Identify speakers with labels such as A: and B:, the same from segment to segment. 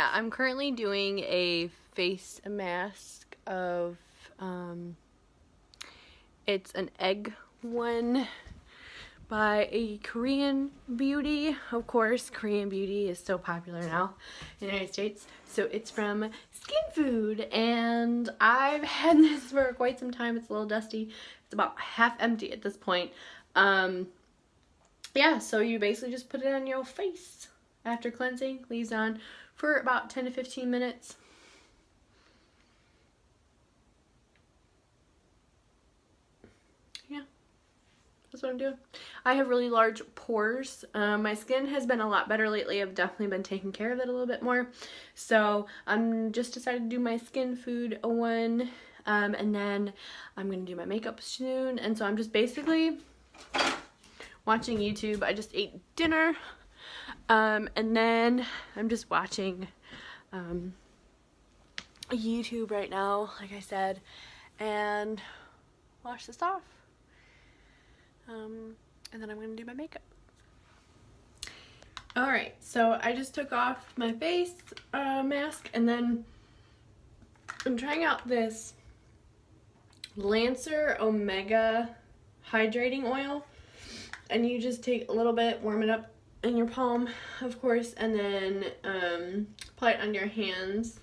A: yeah, I'm currently doing a face mask of, it's an egg one by a Korean beauty. Of course, Korean beauty is so popular now in the United States. So it's from Skin Food, and I've had this for quite some time. It's a little dusty. It's about half empty at this point. Yeah, so you basically just put it on your face after cleansing, leaves on for about 10 to 15 minutes. Yeah, that's what I'm doing. I have really large pores. My skin has been a lot better lately. I've definitely been taking care of it a little bit more. So I'm just decided to do my Skin Food one, and then I'm going to do my makeup soon. And so I'm just basically watching YouTube. I just ate dinner, and then I'm just watching YouTube right now, like I said, and wash this off, and then I'm gonna do my makeup. Alright, so I just took off my face mask, and then I'm trying out this Lancer Omega hydrating oil. And you just take a little bit, warm it up in your palm, of course, and then apply it on your hands,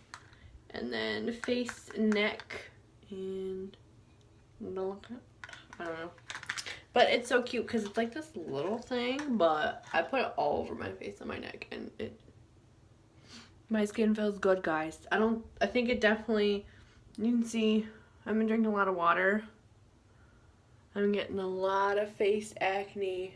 A: and then face, neck, and I don't know. But it's so cute because it's like this little thing, but I put it all over my face and my neck, and my skin feels good, guys. I think it definitely, you can see I've been drinking a lot of water. I'm getting a lot of face acne.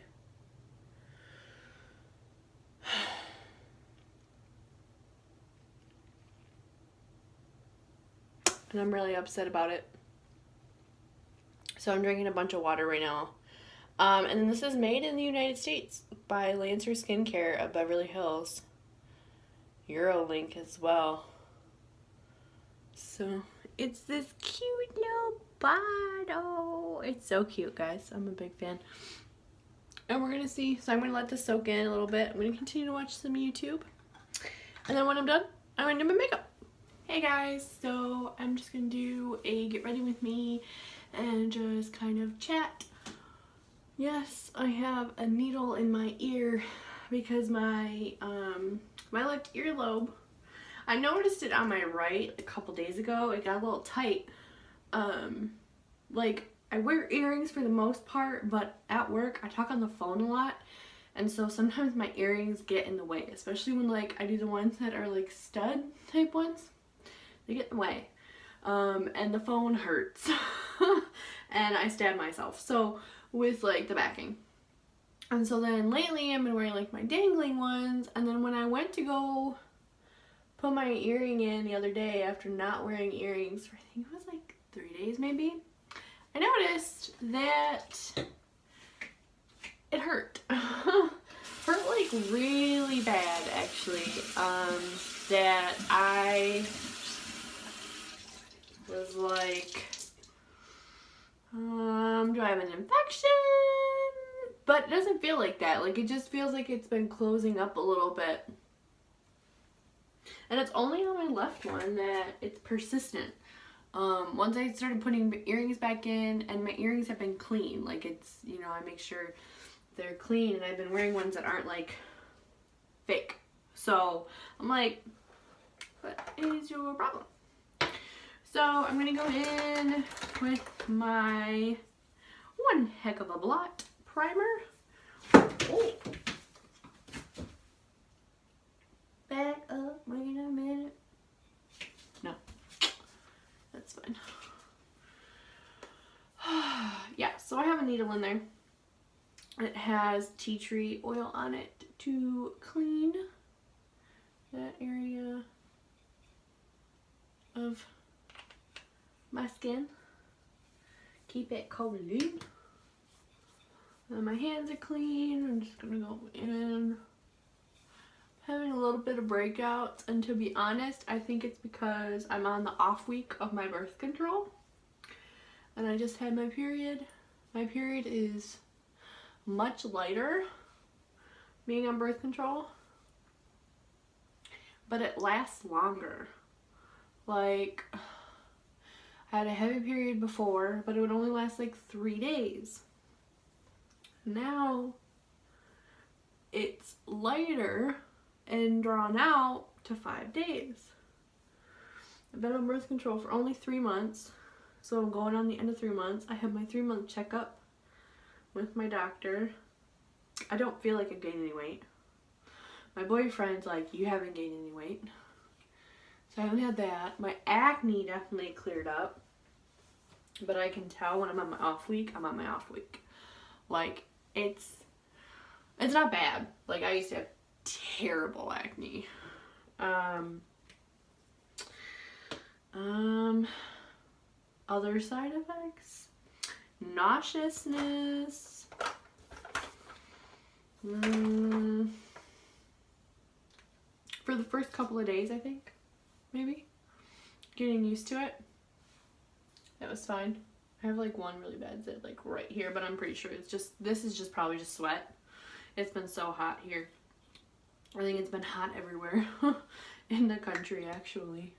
A: And I'm really upset about it. So I'm drinking a bunch of water right now. And then this is made in the United States by Lancer Skincare of Beverly Hills. Eurolink as well. So it's this cute little bottle. It's so cute, guys. I'm a big fan. And we're gonna see. So I'm gonna let this soak in a little bit. I'm gonna continue to watch some YouTube. And then when I'm done, I'm gonna do my makeup. Hey guys, so I'm just gonna do a get ready with me and just kind of chat. Yes, I have a needle in my ear because my my left earlobe, I noticed it on my right a couple days ago. It got a little tight. Like, I wear earrings for the most part, but at work I talk on the phone a lot, and so sometimes my earrings get in the way, especially when like I do the ones that are like stud type ones. They get in the way, and the phone hurts and I stab myself so with like the backing. And so then lately I've been wearing like my dangling ones, and then when I went to go put my earring in the other day after not wearing earrings for, I think it was like 3 days maybe, I noticed that it hurt. Hurt like really bad actually. That I was like, do I have an infection? But it doesn't feel like that. Like, it just feels like it's been closing up a little bit. And it's only on my left one that it's persistent. Once I started putting earrings back in, and my earrings have been clean. Like, it's, you know, I make sure they're clean, and I've been wearing ones that aren't like fake. So I'm like, what is your problem? So I'm gonna go in with my one heck of a blot primer. Oh. Back up, wait a minute. No, that's fine. Yeah, so I have a needle in there. It has tea tree oil on it to clean that area of my skin. Keep it clean. And my hands are clean. I'm just gonna go in. Having a little bit of breakouts, and to be honest, I think it's because I'm on the off week of my birth control. And I just had my period. My period is much lighter being on birth control. but it lasts longer. Like, I had a heavy period before, but it would only last like 3 days. Now, it's lighter and drawn out to 5 days. I've been on birth control for only 3 months, so I'm going on the end of 3 months. I have my 3-month checkup with my doctor. I don't feel like I gained any weight. My boyfriend's like, you haven't gained any weight. So I haven't had that. My acne definitely cleared up, but I can tell when I'm on my off week, I'm on my off week. Like, it's not bad. Like, I used to have terrible acne. Other side effects, nauseousness, for the first couple of days, I think, maybe, getting used to it. That was fine. I have like one really bad zit like right here, but I'm pretty sure it's just, this is just probably just sweat. It's been so hot here. I think it's been hot everywhere in the country, actually.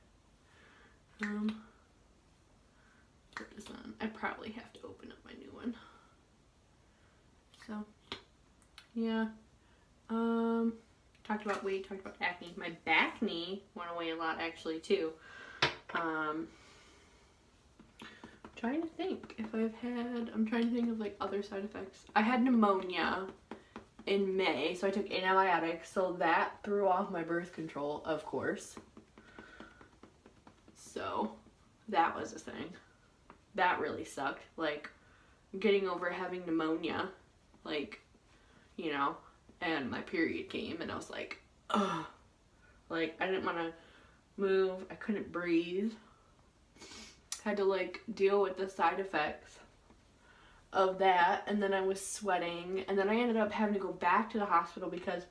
A: Put this on. I probably have to open up my new one. So, yeah. Talked about weight, talked about acne. My back knee went away a lot, actually, too. Trying to think if I'm trying to think of like other side effects. I had pneumonia in May, so I took antibiotics, so that threw off my birth control, of course. So that was a thing. That really sucked. Like, getting over having pneumonia, like, you know, and my period came and I was like, ugh. Like, I didn't want to move. I couldn't breathe. Had to like deal with the side effects of that, and then I was sweating, and then I ended up having to go back to the hospital because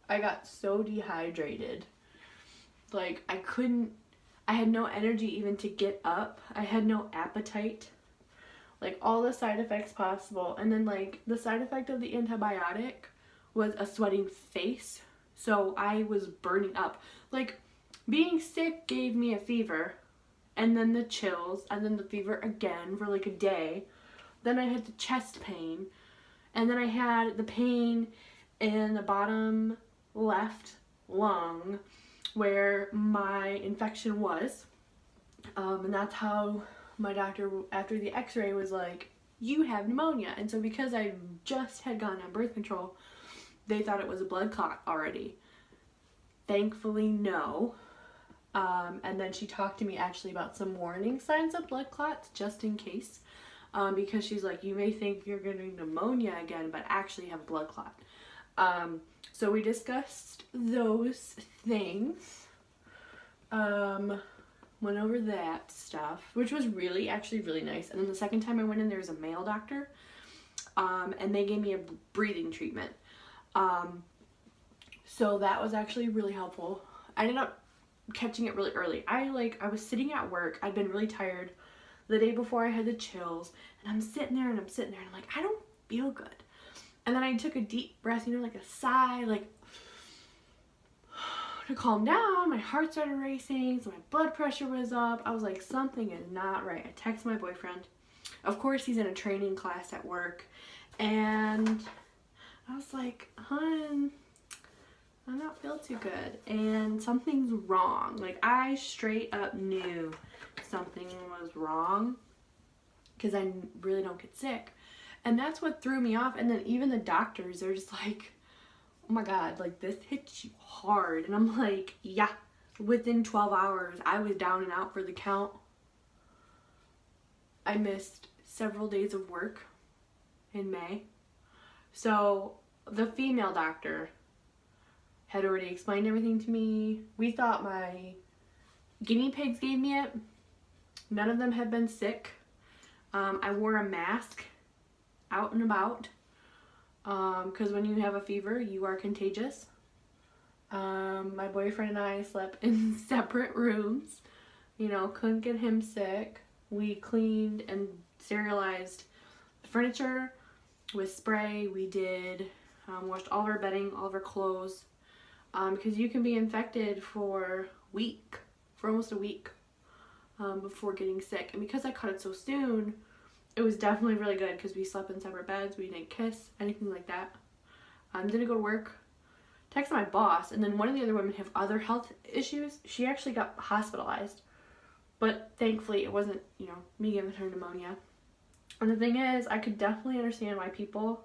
A: I got so dehydrated. Like, I had no energy even to get up. I had no appetite. Like, all the side effects possible. And then like the side effect of the antibiotic was a sweating face. So I was burning up. Like, being sick gave me a fever, and then the chills, and then the fever again for like a day. Then I had the chest pain, and then I had the pain in the bottom left lung where my infection was. And that's how my doctor, after the x-ray, was like, you have pneumonia. And so because I just had gone on birth control, they thought it was a blood clot already. Thankfully, no. And then she talked to me actually about some warning signs of blood clots, just in case. Because she's like, you may think you're getting pneumonia again, but actually have a blood clot. So we discussed those things. Went over that stuff, which was actually really nice. And then the second time I went in, there was a male doctor. And they gave me a breathing treatment. So that was actually really helpful. I ended up catching it really early. I was sitting at work. I'd been really tired the day before I had the chills, and I'm sitting there and I'm like, I don't feel good. And then I took a deep breath, you know, like a sigh, like to calm down. My heart started racing, so my blood pressure was up. I was like, something is not right. I texted my boyfriend. Of course, he's in a training class at work, and I was like, hon, I don't feel too good, and something's wrong. Like, I straight up knew something was wrong because I really don't get sick. And that's what threw me off. And then even the doctors, they're just like, oh my God, like, this hits you hard. And I'm like, yeah. Within 12 hours, I was down and out for the count. I missed several days of work in May. So the female doctor had already explained everything to me. We thought my guinea pigs gave me it. None of them had been sick. I wore a mask out and about because when you have a fever, you are contagious. My boyfriend and I slept in separate rooms. You know, couldn't get him sick. We cleaned and sterilized the furniture with spray. We did washed all of our bedding, all of our clothes. because you can be infected for almost a week before getting sick. And because I caught it so soon, it was definitely really good because we slept in separate beds, we didn't kiss, anything like that. Didn't go to work. Texted my boss, and then one of the other women have other health issues. She actually got hospitalized, but thankfully it wasn't, you know, me giving her pneumonia. And the thing is, I could definitely understand why people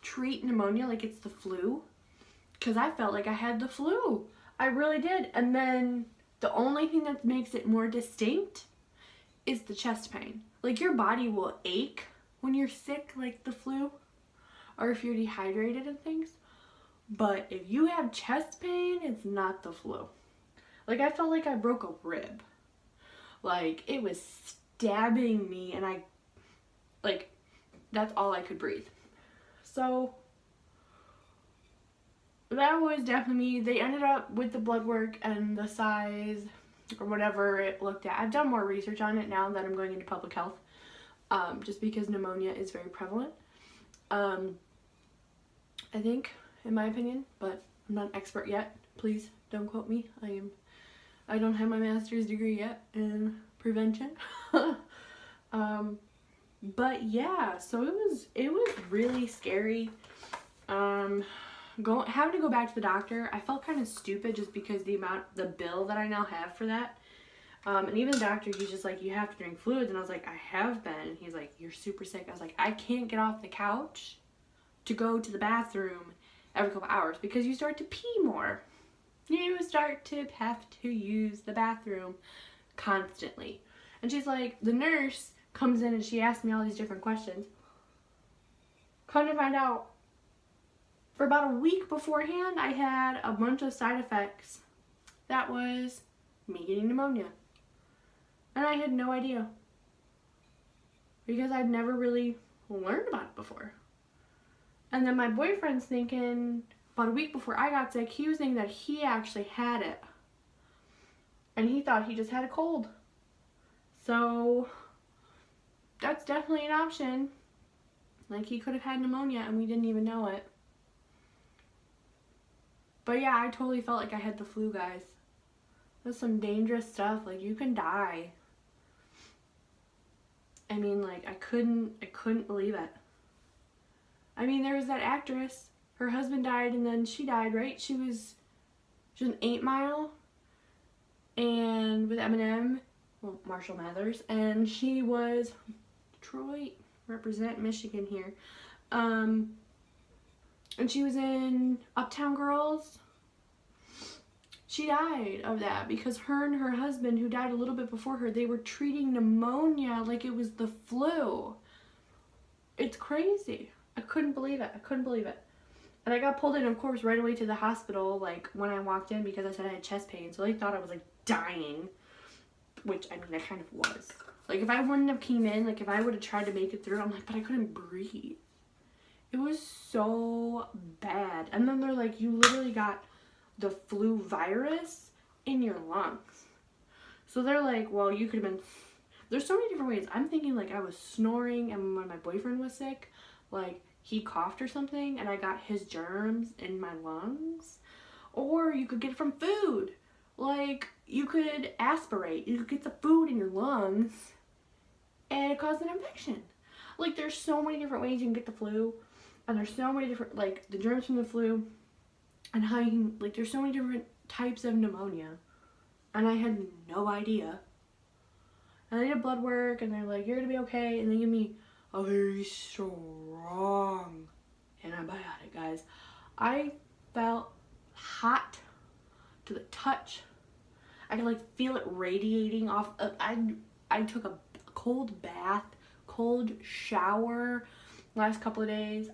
A: treat pneumonia like it's the flu, because I felt like I had the flu. I really did. And then the only thing that makes it more distinct is the chest pain. Like, your body will ache when you're sick, like the flu, or if you're dehydrated and things. But if you have chest pain, it's not the flu. Like, I felt like I broke a rib. Like, it was stabbing me, and that's all I could breathe. So that was definitely me. They ended up with the blood work and the size or whatever it looked at. I've done more research on it now that I'm going into public health, just because pneumonia is very prevalent. I think, in my opinion, but I'm not an expert yet. Please don't quote me. I don't have my master's degree yet in prevention. But yeah, so it was really scary. Having to go back to the doctor, I felt kind of stupid just because the bill that I now have for that. And even the doctor, he's just like, you have to drink fluids. And I was like, I have been. And he's like, you're super sick. I was like, I can't get off the couch to go to the bathroom every couple hours because you start to pee more. You start to have to use the bathroom constantly. And she's like, the nurse comes in and she asks me all these different questions. Come to find out, for about a week beforehand, I had a bunch of side effects. That was me getting pneumonia. And I had no idea. Because I'd never really learned about it before. And then my boyfriend's thinking, about a week before I got sick, he was thinking that he actually had it. And he thought he just had a cold. So that's definitely an option. Like, he could have had pneumonia and we didn't even know it. But yeah, I totally felt like I had the flu, guys. That's some dangerous stuff. Like, you can die. I mean, like, I couldn't believe it. I mean, there was that actress. Her husband died and then she died, right? She was an 8 Mile. And with Eminem, well, Marshall Mathers. And she was Detroit, represent Michigan here. And she was in Uptown Girls. She died of that because her and her husband, who died a little bit before her, they were treating pneumonia like it was the flu. It's crazy. I couldn't believe it. And I got pulled in, of course, right away to the hospital, like, when I walked in because I said I had chest pain. So they thought I was, like, dying, which, I mean, I kind of was. Like, if I wouldn't have came in, like, if I would have tried to make it through, I'm like, but I couldn't breathe. It was so bad. And then they're like, you literally got the flu virus in your lungs. So they're like, well, you could have been... There's so many different ways. I'm thinking, like, I was snoring, and when my boyfriend was sick, like, he coughed or something, and I got his germs in my lungs. Or you could get it from food. Like, you could aspirate. You could get the food in your lungs, and it caused an infection. Like, there's so many different ways you can get the flu. And there's so many different, like, the germs from the flu. And how you can, like, there's so many different types of pneumonia. And I had no idea. And I did blood work, and they're like, you're going to be okay. And they give me a very strong antibiotic, guys. I felt hot to the touch. I could, like, feel it radiating off. I took a cold bath, cold shower last couple of days.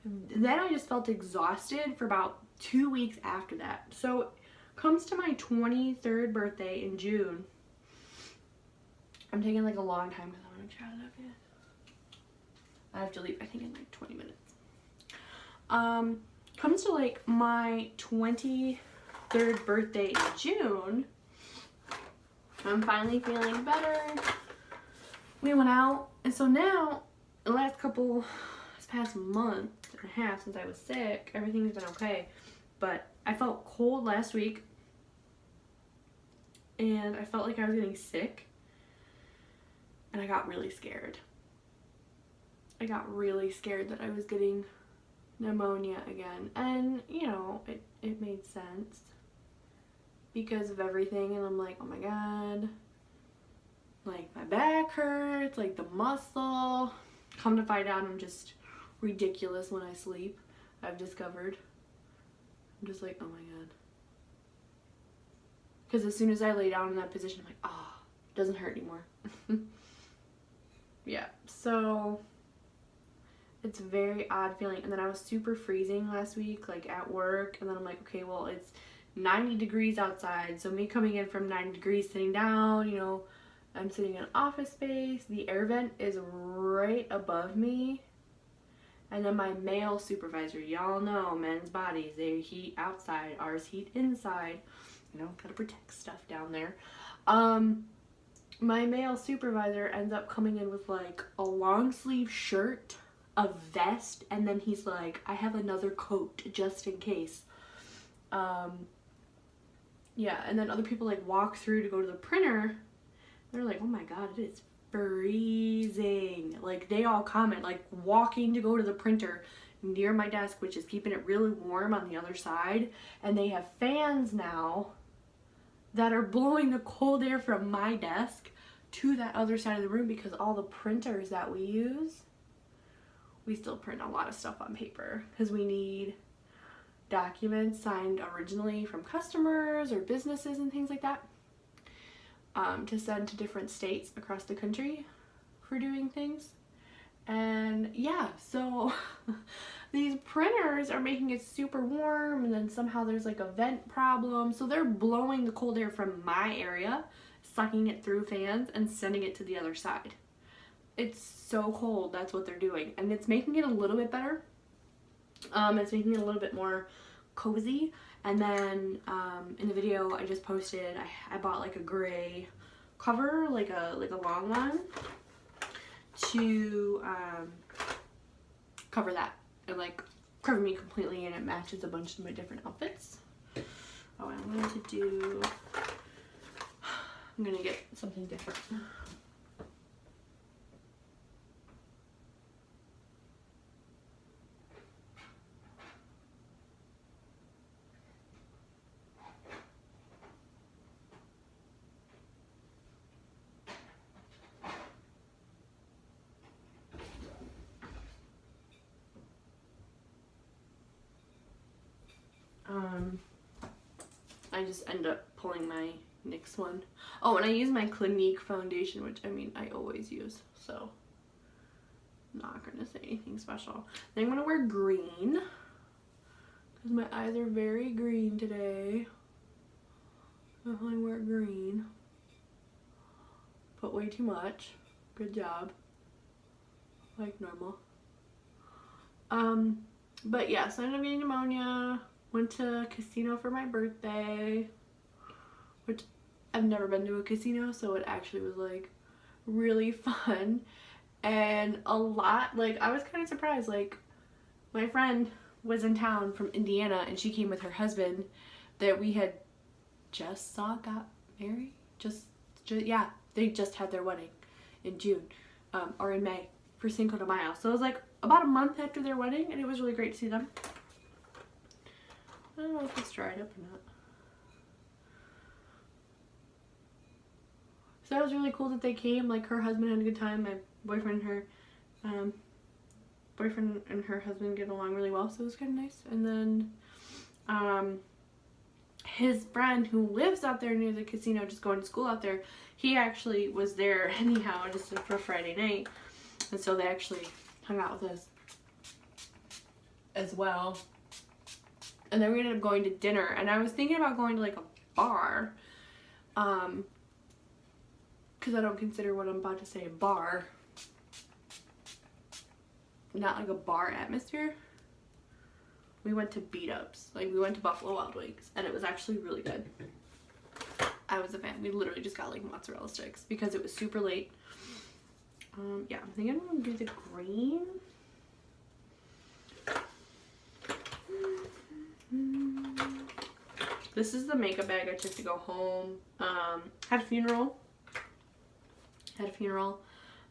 A: Then I just felt exhausted for about 2 weeks after that. So comes to my 23rd birthday in June. I'm taking, like, a long time because I want to chat it up yet. I have to leave, I think, in like 20 minutes. Comes to, like, my 23rd birthday in June. I'm finally feeling better. We went out, and so now, this past month, and a half since I was sick. Everything's been okay. But I felt cold last week. And I felt like I was getting sick. And I got really scared. I got really scared that I was getting pneumonia again. And, you know, it made sense because of everything. And I'm like, oh my god. Like, my back hurts, like the muscle. Come to find out, I'm just ridiculous when I sleep, I've discovered. I'm just like, oh my god. Because as soon as I lay down in that position, I'm like, oh, it doesn't hurt anymore. Yeah, so it's a very odd feeling. And then I was super freezing last week, like at work. And then I'm like, okay, well, it's 90 degrees outside. So me coming in from 90 degrees, sitting down, you know, I'm sitting in office space. The air vent is right above me. And then my male supervisor, y'all know men's bodies, they heat outside, ours heat inside. You know, gotta protect stuff down there. My male supervisor ends up coming in with like a long sleeve shirt, a vest, and then he's like, I have another coat just in case. Yeah, and then other people like walk through to go to the printer. They're like, oh my god, it is freezing. Like, they all comment, like, walking to go to the printer near my desk, which is keeping it really warm on the other side. And they have fans now that are blowing the cold air from my desk to that other side of the room, because all the printers that we use, we still print a lot of stuff on paper because we need documents signed originally from customers or businesses and things like that, to send to different states across the country for doing things. And yeah, so these printers are making it super warm, and then somehow there's like a vent problem, so they're blowing the cold air from my area, sucking it through fans and sending it to the other side. It's so cold, that's what they're doing, and it's making it a little bit better. It's making it a little bit more cozy. And then in the video I just posted, I bought like a gray cover, like a long one, to cover that and like cover me completely, and it matches a bunch of my different outfits. Oh, I'm gonna get something different. I just end up pulling my NYX one. Oh, and I use my Clinique foundation, which I mean I always use, so I'm not gonna say anything special. Then I'm gonna wear green because my eyes are very green today. Definitely wear green. Put way too much. Good job. Like normal. But yeah, so I ended up getting pneumonia. Went to a casino for my birthday, which I've never been to a casino, so it actually was like really fun. And a lot, like, I was kind of surprised. Like, my friend was in town from Indiana, and she came with her husband that we had just got married. Yeah, they just had their wedding in June, or in May for Cinco de Mayo. So it was like about a month after their wedding, and it was really great to see them. I don't know if it's dried up or not. So that was really cool that they came. Like, her husband had a good time. My boyfriend and her husband get along really well, so it was kind of nice. And then his friend who lives out there near the casino, just going to school out there, he actually was there anyhow, just for Friday night. And so they actually hung out with us as well. And then we ended up going to dinner, and I was thinking about going to like a bar, because I don't consider what I'm about to say a bar. Not like a bar atmosphere. We went to Beat Ups, like we went to Buffalo Wild Wings, and it was actually really good. I was a fan. We literally just got like mozzarella sticks because it was super late. Yeah, I'm thinking I'm gonna do the green. This is the makeup bag I took to go home. Had a funeral.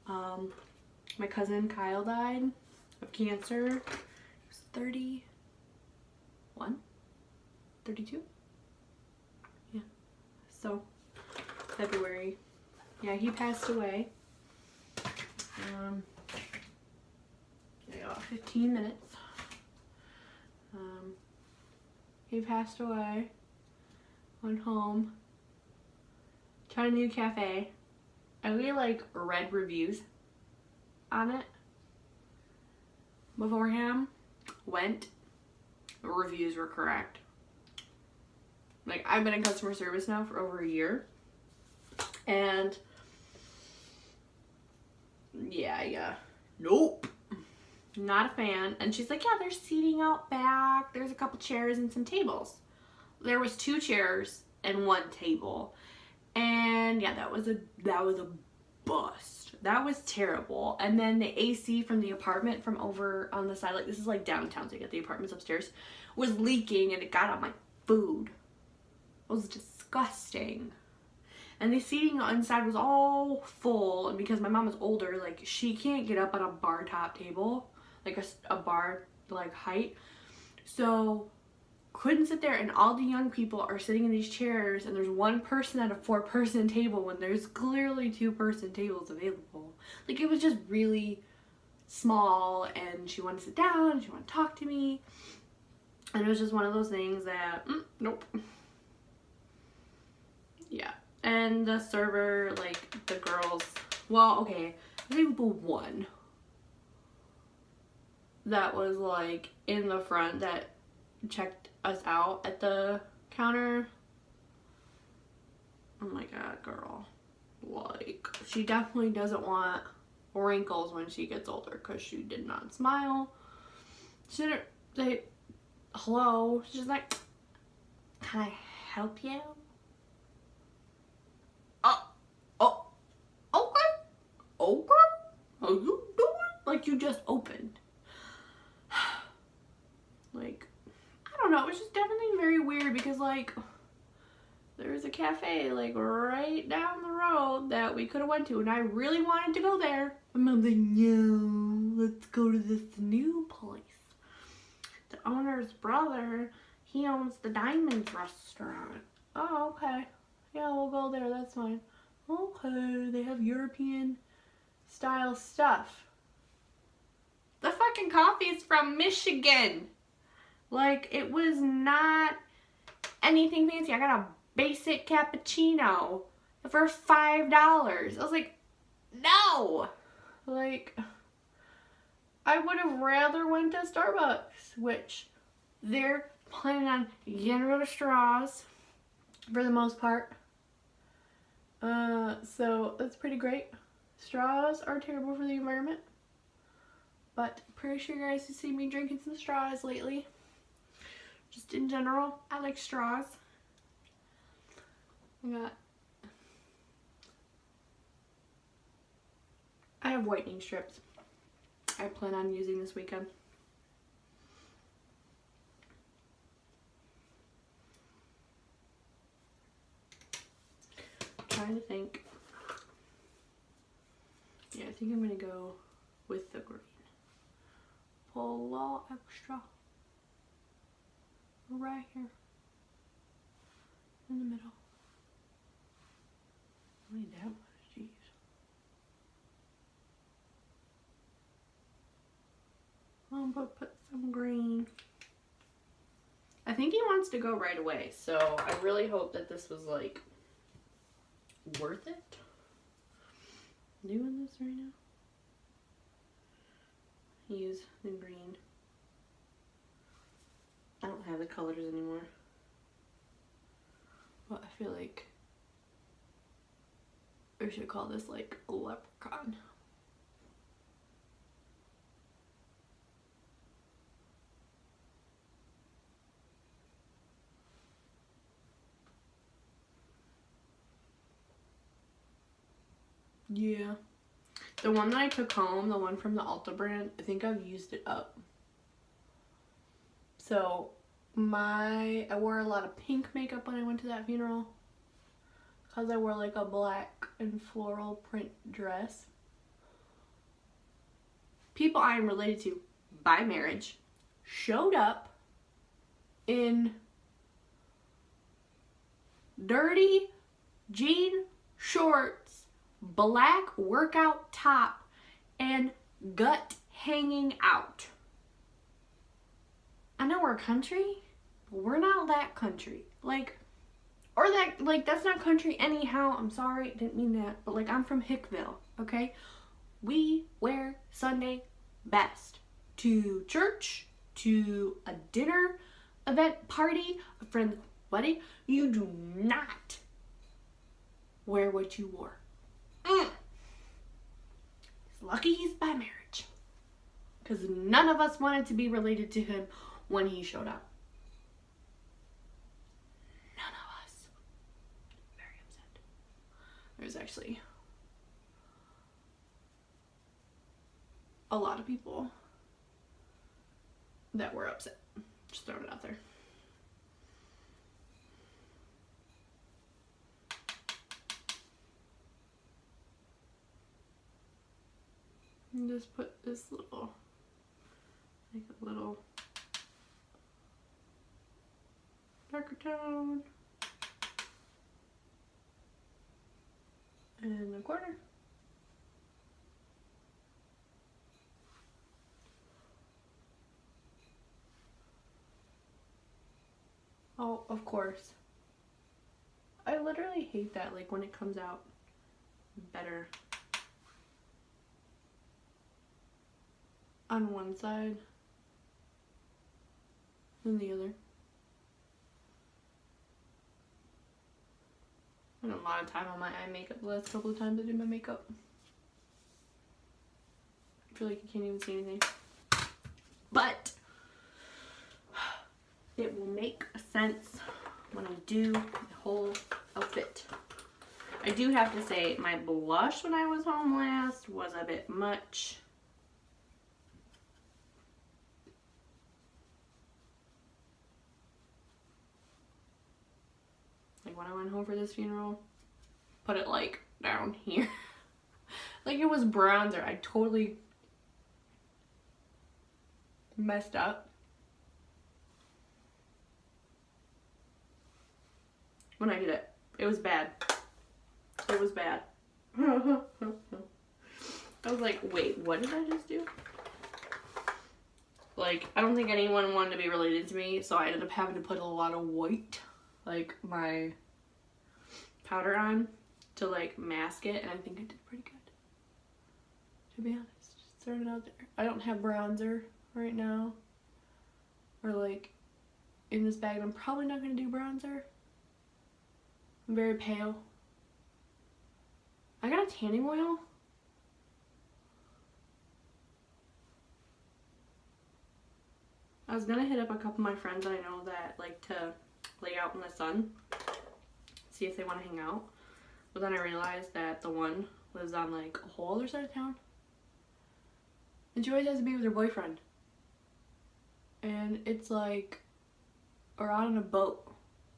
A: My cousin Kyle died of cancer. He was 31? 32? Yeah. So, February. Yeah, he passed away. I got 15 minutes. He passed away. Went home. Tried a new cafe. I really like read reviews on it beforehand. Went. Reviews were correct. Like, I've been in customer service now for over a year. And yeah. Nope. Not a fan. And she's like, yeah, there's seating out back. There's a couple chairs and some tables. There was 2 chairs and 1 table. And yeah, that was a bust. That was terrible. And then the AC from the apartment from over on the side, like this is like downtown, so you get the apartments upstairs, was leaking and it got on my food. It was disgusting. And the seating inside was all full, and because my mom is older, like she can't get up on a bar top table, like a bar like height. So couldn't sit there, and all the young people are sitting in these chairs, and there's 1 person at a 4-person table when there's clearly 2-person tables available. Like, it was just really small, and she wanted to sit down, and she wanted to talk to me, and it was just one of those things that, nope. Yeah. And the server, like, the girls, well, okay, I think the one that was, like, in the front that checked us out at the counter. Oh my god, girl. Like, she definitely doesn't want wrinkles when she gets older because she did not smile. She didn't say hello. She's like, can I help you? Okay. How you doing? Like, you just opened. Like, I don't know, it was just definitely very weird because, like, there's a cafe, like, right down the road that we could have went to, and I really wanted to go there. My mom's like, no, let's go to this new place. The owner's brother, he owns the Diamonds restaurant. Oh, okay. Yeah, we'll go there, that's fine. Okay, they have European style stuff. The fucking coffee is from Michigan. Like, it was not anything fancy. I got a basic cappuccino for $5. I was like, no. Like, I would have rather went to Starbucks, which they're planning on getting rid of straws for the most part. So that's pretty great. Straws are terrible for the environment, but pretty sure you guys have seen me drinking some straws lately. Just in general, I like straws. I have whitening strips I plan on using this weekend. I'm trying to think. Yeah, I think I'm gonna go with the green. Pull a little extra right here in the middle. Only that much, jeez. I'm gonna put some green. I think he wants to go right away, so I really hope that this was like worth it. Doing this right now. Use the green. I don't have the colors anymore. But I feel like we should call this like a leprechaun. Yeah. The one that I took home, the one from the Ulta brand, I think I've used it up. So I wore a lot of pink makeup when I went to that funeral because I wore like a black and floral print dress. People I am related to by marriage showed up in dirty jean shorts, black workout top, and gut hanging out. I know we're country, but we're not that country. That's not country anyhow. I'm sorry, didn't mean that. But like, I'm from Hickville, okay? We wear Sunday best to church, to a dinner event, party, a friend's wedding. You do not wear what you wore. He's lucky he's by marriage, because none of us wanted to be related to him when he showed up. None of us. Very upset. There's actually a lot of people that were upset. Just throwing it out there. And just put this little, like a little darker tone in the corner. Oh, of course. I literally hate that, like when it comes out better on one side than the other. I spent a lot of time on my eye makeup the last couple of times I did my makeup. I feel like you can't even see anything. But it will make sense when I do the whole outfit. I do have to say, my blush when I was home last was a bit much. Like when I went home for this funeral, put it like down here. Like it was bronzer. I totally messed up. When I did it, it was bad. It was bad. I was like, wait, what did I just do? Like, I don't think anyone wanted to be related to me, so I ended up having to put a lot of white, like, my powder on to, like, mask it, and I think I did pretty good. To be honest, just throwing it out there. I don't have bronzer right now, or, like, in this bag. I'm probably not going to do bronzer. I'm very pale. I got a tanning oil. I was gonna hit up a couple of my friends that I know that like to lay out in the sun, see if they want to hang out. But then I realized that the one lives on like a whole other side of town, and she always has to be with her boyfriend. And it's like, or out on a boat,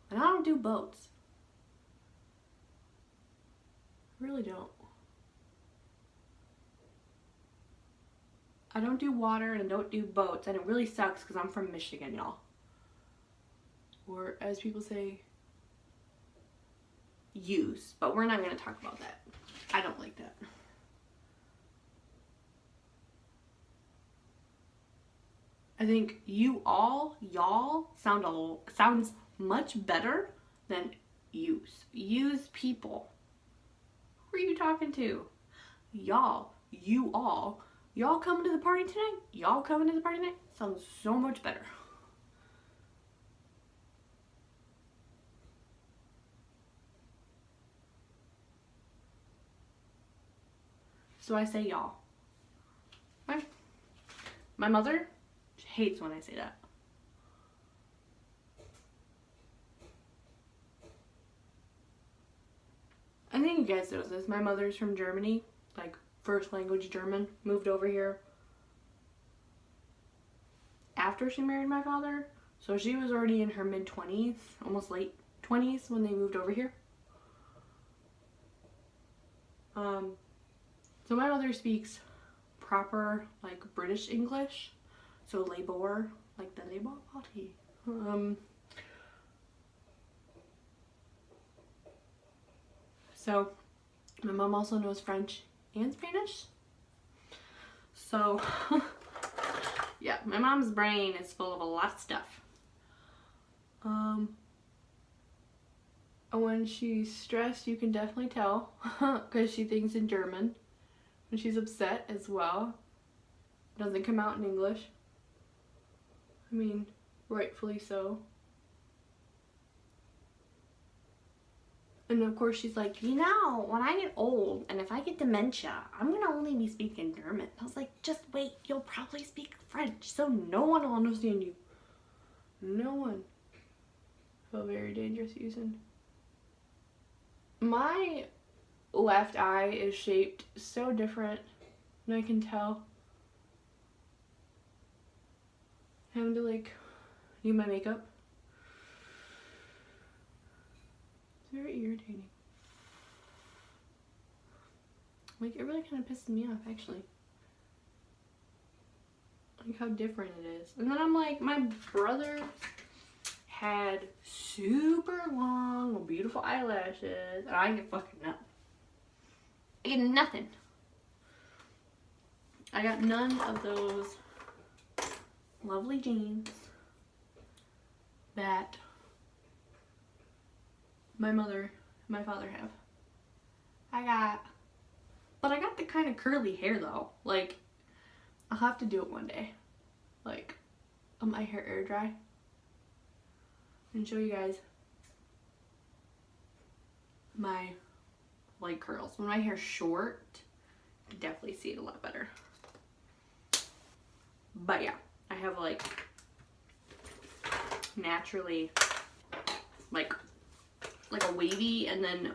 A: and I don't do boats. I really don't. I don't do water and I don't do boats, and it really sucks because I'm from Michigan, y'all. Or as people say, use. But we're not going to talk about that. I don't like that. I think y'all sounds much better than use. Use people. Who are you talking to? Y'all, you all. Y'all coming to the party tonight? Y'all coming to the party tonight? Sounds so much better. So I say y'all. Okay. My mother hates when I say that. I think you guys know this. My mother's from Germany, like first language German, moved over here after she married my father. So she was already in her mid-20s, almost late 20s when they moved over here. So my mother speaks proper, like, British English. So Labour, like the Labour Party. So my mom also knows French and Spanish. So yeah, my mom's brain is full of a lot of stuff. When she's stressed, you can definitely tell because she thinks in German. When she's upset as well, doesn't come out in English. I mean, rightfully so. And of course she's like, you know, when I get old and if I get dementia, I'm gonna only be speaking German. I was like, just wait, you'll probably speak French, so no one will understand you. No one. I feel very dangerous using. My left eye is shaped so different, and I can tell. Having to like do my makeup. It's very irritating. Like, it really kind of pisses me off, actually. Like how different it is. And then I'm like, my brother had super long, beautiful eyelashes, and I get fucking nothing. I get nothing. I got none of those lovely jeans that my mother and my father have. But I got the kind of curly hair though. Like, I'll have to do it one day. Like, let my hair air dry and show you guys my like curls. When my hair's short, you can definitely see it a lot better. But yeah, I have like naturally like a wavy and then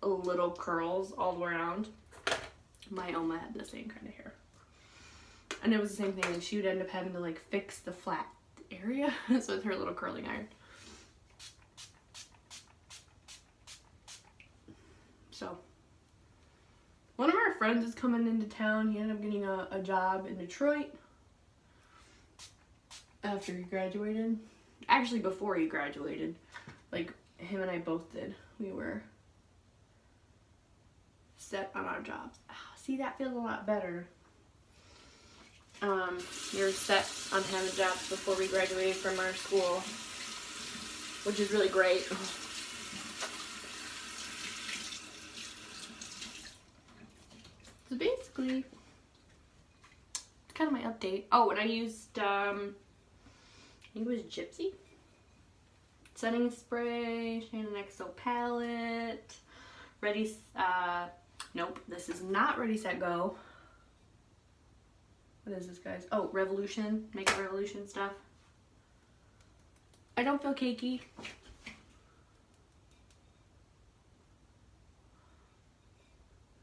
A: a little curls all around. My Oma had the same kind of hair. And it was the same thing. She would end up having to like fix the flat area so with her little curling iron. So one of our friends is coming into town. He ended up getting a job in Detroit after he graduated. Actually, before he graduated. Like, him and I both did. We were set on our jobs. Oh, see, that feels a lot better. We were set on having jobs before we graduated from our school, which is really great. So basically, it's kind of my update. Oh, and I used, I think it was Gypsy setting spray, Shannon XO palette, nope, this is not Ready, Set, Go. What is this, guys? Oh, Revolution, Makeup Revolution stuff. I don't feel cakey.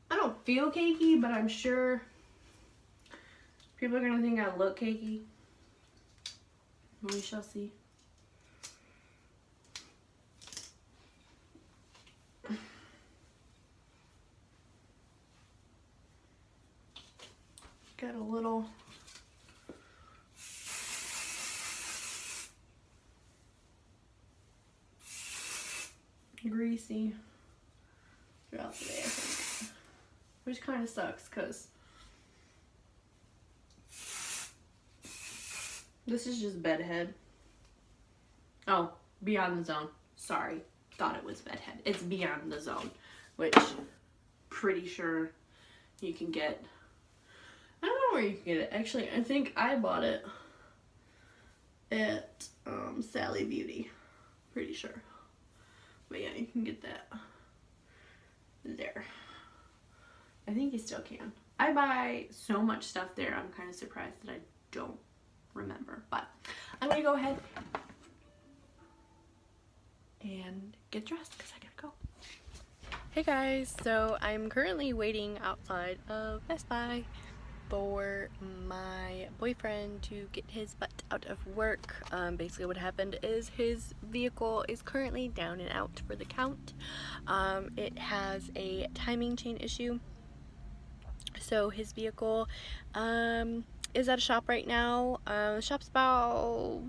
A: I don't feel cakey, but I'm sure people are gonna think I look cakey. We shall see. Got a little greasy throughout the day, I think. Which kind of sucks because this is just bedhead. Oh, Beyond the Zone. Sorry, thought it was bedhead. It's Beyond the Zone, which pretty sure you can get. I don't know where you can get it. Actually, I think I bought it at Sally Beauty. Pretty sure. But yeah, you can get that there. I think you still can. I buy so much stuff there, I'm kind of surprised that I don't remember. But I'm going to go ahead and get dressed because I gotta go. Hey guys, so I'm currently waiting outside of Best Buy.
B: for my boyfriend to get his butt out of work. Basically what happened is his vehicle is currently down and out for the count. It has a timing chain issue. So his vehicle is at a shop right now. The shop's about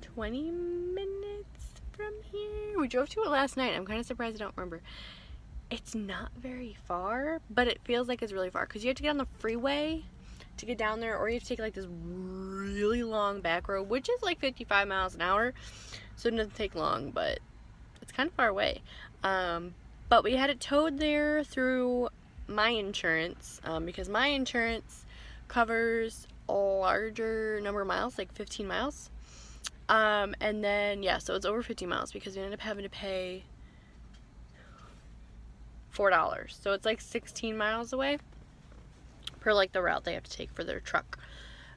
B: 20 minutes from here. We drove to it last night. I'm kind of surprised I don't remember. It's not very far, but it feels like it's really far because you have to get on the freeway to get down there, or you have to take like this really long back road, which is like 55 miles an hour, so it doesn't take long, but it's kind of far away. But we had it towed there through my insurance, because my insurance covers a larger number of miles, like 15 miles. And then, yeah, so it's over 50 miles because we ended up having to pay $4. So it's like 16 miles away per like the route they have to take for their truck.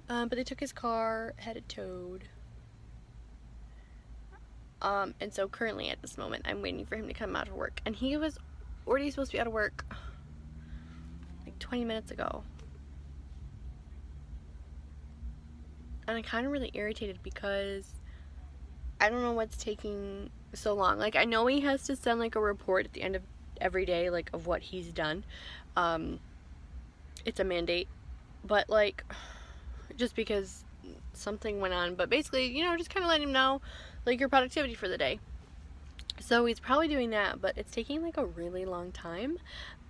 B: But they took his car, had it towed. And so currently at this moment, I'm waiting for him to come out of work. And he was already supposed to be out of work like 20 minutes ago. And I'm kind of really irritated because I don't know what's taking so long. Like, I know he has to send like a report at the end of every day, like, of what he's done. It's a mandate, but like, just because something went on, but basically, you know, just kind of letting him know like your productivity for the day. So he's probably doing that, but it's taking like a really long time.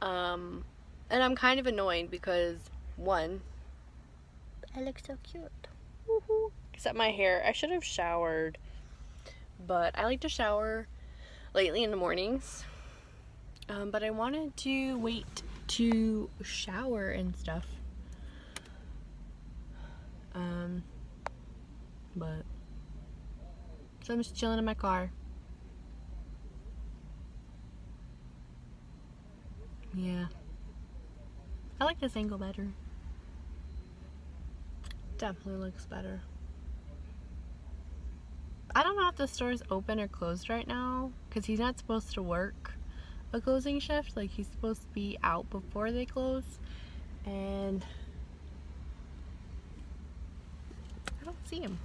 B: And I'm kind of annoyed because, one, I look so cute. Woohoo. Except my hair, I should have showered, but I like to shower lately in the mornings. But I wanted to wait to shower and stuff. But so I'm just chilling in my car. Yeah. I like this angle better. Definitely looks better. I don't know if the store's open or closed right now because he's not supposed to work a closing shift. Like, he's supposed to be out before they close, and I don't see him.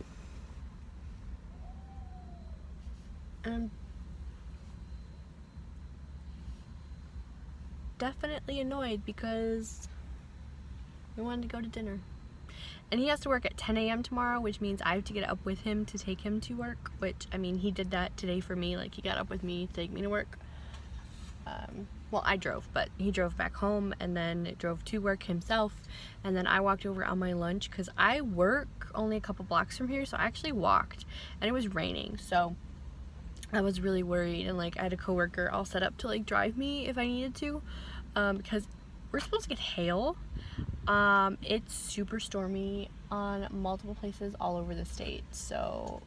B: I'm definitely annoyed because we wanted to go to dinner. And he has to work at 10 a.m. tomorrow, which means I have to get up with him to take him to work, which, I mean, he did that today for me. Like, he got up with me to take me to work. Well, I drove, but he drove back home and then drove to work himself, and then I walked over on my lunch because I work only a couple blocks from here, so I actually walked, and it was raining, so I was really worried, and like I had a coworker all set up to like drive me if I needed to, because we're supposed to get hail. It's super stormy on multiple places all over the state, so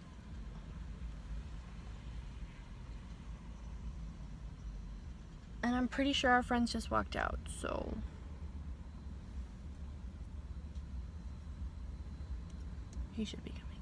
B: and I'm pretty sure our friends just walked out, so he should be coming.